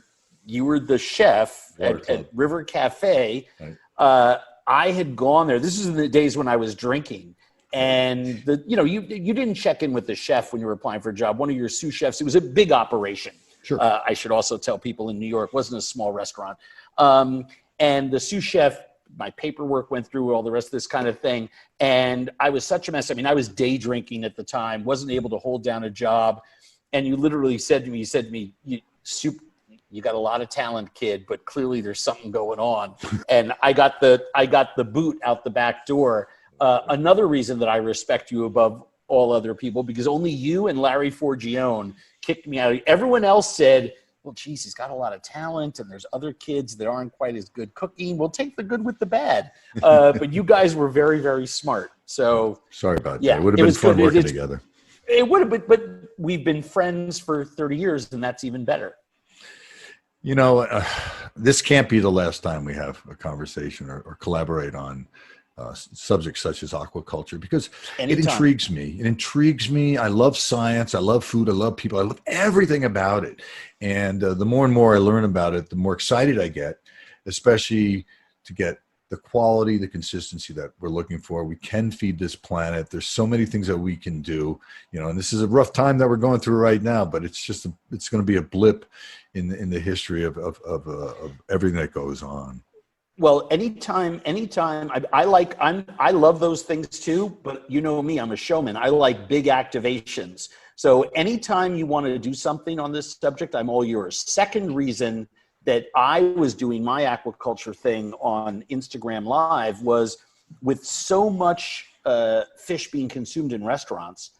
you were the chef at River Cafe." Right. I had gone there. This is in the days when I was drinking. And you didn't check in with the chef when you were applying for a job. One of your sous chefs, it was a big operation. Sure. I should also tell people in New York, wasn't a small restaurant. And the sous chef, my paperwork went through, all the rest of this kind of thing. And I was such a mess. I mean, I was day drinking at the time, wasn't able to hold down a job. And you literally said to me, you got a lot of talent, kid, but clearly there's something going on. And I got the boot out the back door. Another reason that I respect you above all other people, because only you and Larry Forgione kicked me out. Everyone else said, "Well, geez, he's got a lot of talent, and there's other kids that aren't quite as good cooking. We'll take the good with the bad." But you guys were very, very smart. So sorry about that. It would have been fun working together. It would have, but we've been friends for 30 years, and that's even better. This can't be the last time we have a conversation or collaborate on subjects such as aquaculture, because Anytime. It intrigues me. I love science. I love food. I love people. I love everything about it. And the more and more I learn about it, the more excited I get, especially to get the quality, the consistency that we're looking for. We can feed this planet. There's so many things that we can do, and this is a rough time that we're going through right now, but it's going to be a blip in the history of everything that goes on. Well, anytime, I love those things too, but you know me, I'm a showman. I like big activations. So anytime you want to do something on this subject, I'm all yours. Second reason that I was doing my aquaculture thing on Instagram Live was with so much fish being consumed in restaurants.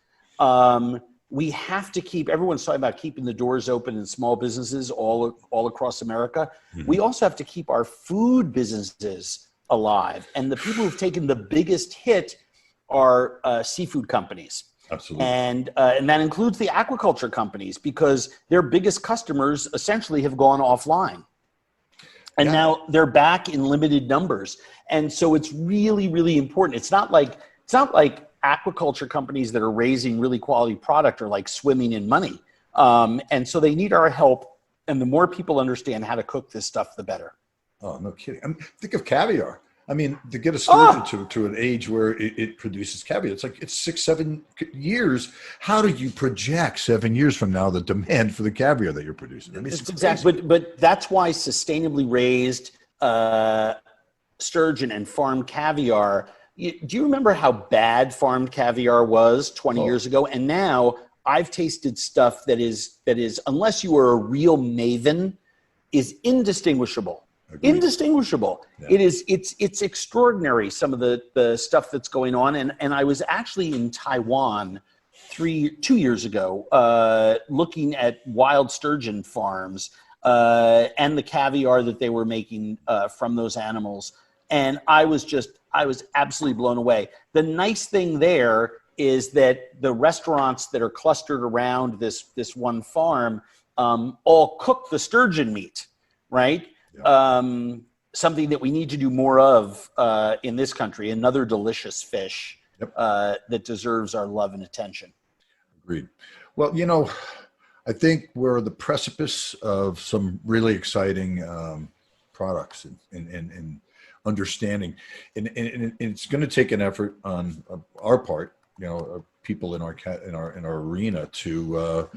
We have to keep, everyone's talking about keeping the doors open in small businesses all across America. Mm-hmm. We also have to keep our food businesses alive. And the people who've taken the biggest hit are seafood companies. Absolutely. And that includes the aquaculture companies, because their biggest customers essentially have gone offline. And now they're back in limited numbers. And so it's really, really important. It's not like aquaculture companies that are raising really quality product are like swimming in money. And so they need our help. And the more people understand how to cook this stuff, the better. Oh, no kidding. Think of caviar. I mean, to get a sturgeon to an age where it produces caviar, it's 6-7 years. How do you project 7 years from now the demand for the caviar that you're producing? I mean, it's exactly. But that's why sustainably raised sturgeon and farmed caviar. Do you remember how bad farmed caviar was 20 years ago? And now I've tasted stuff that is, unless you are a real maven, is indistinguishable. Agreed. Indistinguishable. Yeah. It's extraordinary, some of the stuff that's going on. And I was actually in Taiwan 2 years ago looking at wild sturgeon farms and the caviar that they were making from those animals. And I was absolutely blown away. The nice thing there is that the restaurants that are clustered around this one farm all cook the sturgeon meat, right? Yeah. Something that we need to do more of in this country, another delicious fish that deserves our love and attention. Agreed. Well, I think we're at the precipice of some really exciting products and understanding. And it's going to take an effort on our part, people in our arena to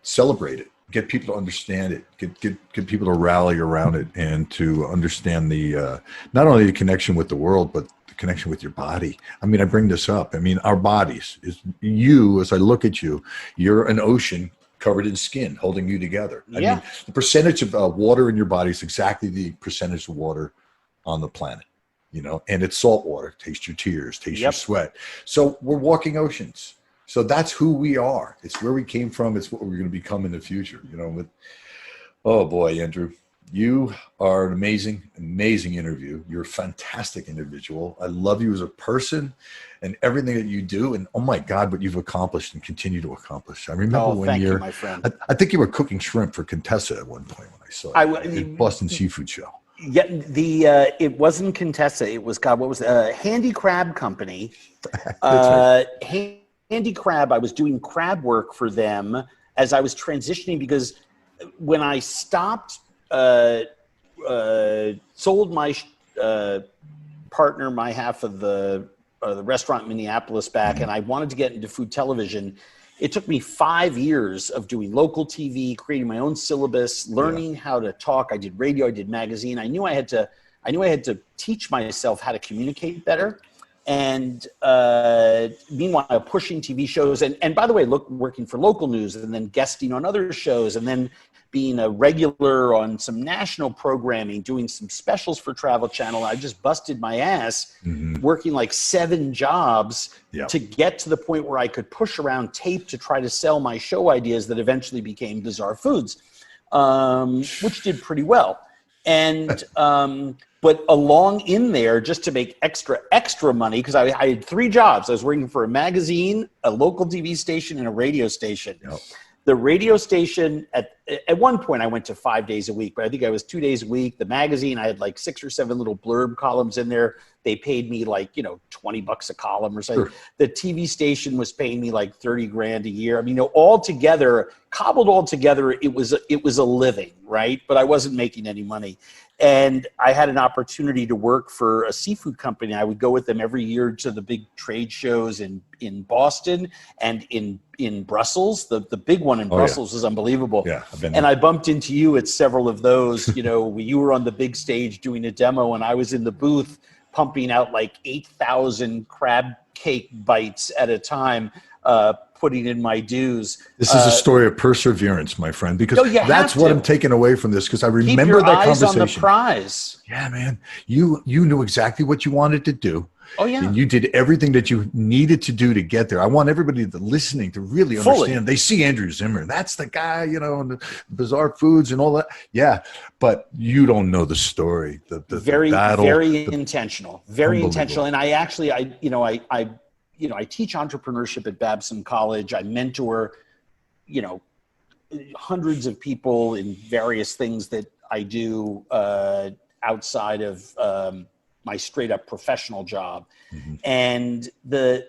celebrate it. Get people to understand it, get people to rally around it, and to understand the not only the connection with the world, but the connection with your body. I mean, I bring this up. I mean, our bodies, is you, as I look at you, you're an ocean covered in skin holding you together. I mean, the percentage of water in your body is exactly the percentage of water on the planet, and it's salt water. Taste your tears, taste your sweat. So we're walking oceans. So that's who we are. It's where we came from. It's what we're going to become in the future, Oh boy, Andrew, you are an amazing, amazing interview. You're a fantastic individual. I love you as a person and everything that you do. And oh my God, what you've accomplished and continue to accomplish. I remember when you, my friend. I think you were cooking shrimp for Contessa at one point when I saw you at the Boston Seafood Show. Yeah, it wasn't Contessa. It was Handy Crab Company. Right. Handy Crab. I was doing crab work for them as I was transitioning, because when I stopped, sold my partner my half of the restaurant in Minneapolis back, and I wanted to get into food television. It took me 5 years of doing local TV, creating my own syllabus, learning how to talk. I did radio, I did magazine. I knew I had to teach myself how to communicate better. And meanwhile, pushing TV shows. And by the way, working for local news and then guesting on other shows, and then being a regular on some national programming, doing some specials for Travel Channel. I just busted my ass working like 7 jobs to get to the point where I could push around tape to try to sell my show ideas that eventually became Bizarre Foods, which did pretty well. And but along in there, just to make extra money, because I had 3 jobs. I was working for a magazine, a local TV station, and a radio station. The radio station, at one point I went to 5 days a week, but I think I was 2 days a week. The magazine, I had like 6 or 7 little blurb columns in there. They paid me like, $20 a column or something. Sure. The TV station was paying me like $30,000 a year. I mean, cobbled all together, it was a living, right? But I wasn't making any money. And I had an opportunity to work for a seafood company. I would go with them every year to the big trade shows in Boston and in Brussels. The big one in Brussels was unbelievable. Yeah, I've been and I bumped into you at several of those. You were on the big stage doing a demo, and I was in the booth pumping out like 8,000 crab cake bites at a time, putting in my dues. This is a story of perseverance, my friend, because that's what I'm taking away from this, because I remember that conversation. Keep your eyes on the prize. Yeah, man. You knew exactly what you wanted to do. Oh, yeah. And you did everything that you needed to do to get there. I want everybody listening to really understand. They see Andrew Zimmern. That's the guy, and the Bizarre Foods and all that. Yeah, but you don't know the story. The battle. Very intentional. Very intentional. And I actually, I teach entrepreneurship at Babson College. I mentor, hundreds of people in various things that I do outside of my straight up professional job. And the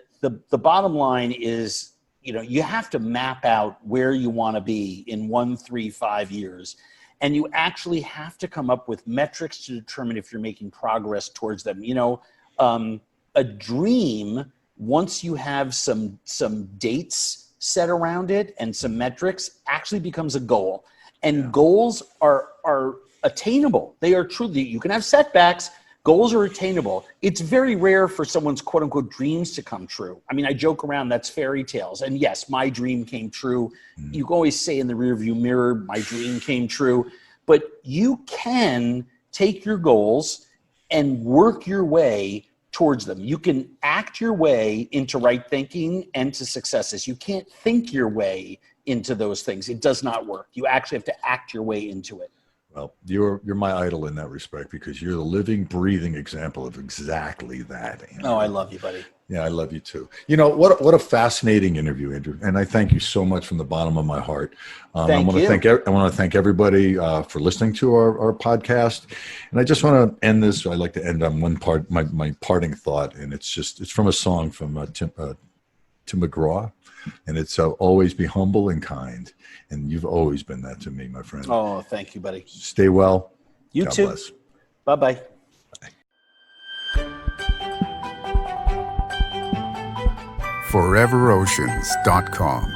bottom line is, you have to map out where you want to be in 1, 3, 5 years. And you actually have to come up with metrics to determine if you're making progress towards them. A dream, once you have some dates set around it and some metrics, actually becomes a goal. And goals are attainable. They are truly, you can have setbacks. Goals are attainable. It's very rare for someone's quote unquote dreams to come true. I mean, I joke around, that's fairy tales. And yes, my dream came true. You can always say in the rearview mirror, my dream came true. But you can take your goals and work your way towards them. You can act your way into right thinking and to successes. You can't think your way into those things. It does not work. You actually have to act your way into it. Well, you're my idol in that respect, because you're the living, breathing example of exactly that, Andrew. Oh, I love you, buddy. Yeah, I love you too. What a fascinating interview, Andrew. And I thank you so much from the bottom of my heart. I want to thank everybody for listening to our podcast. And I just want to end this. I like to end on one part, my parting thought, and it's from a song from Tim McGraw, and it's always be humble and kind. And you've always been that to me, my friend. Oh, thank you, buddy. Stay well. You too. Bless. Bye-bye. ForeverOceans.com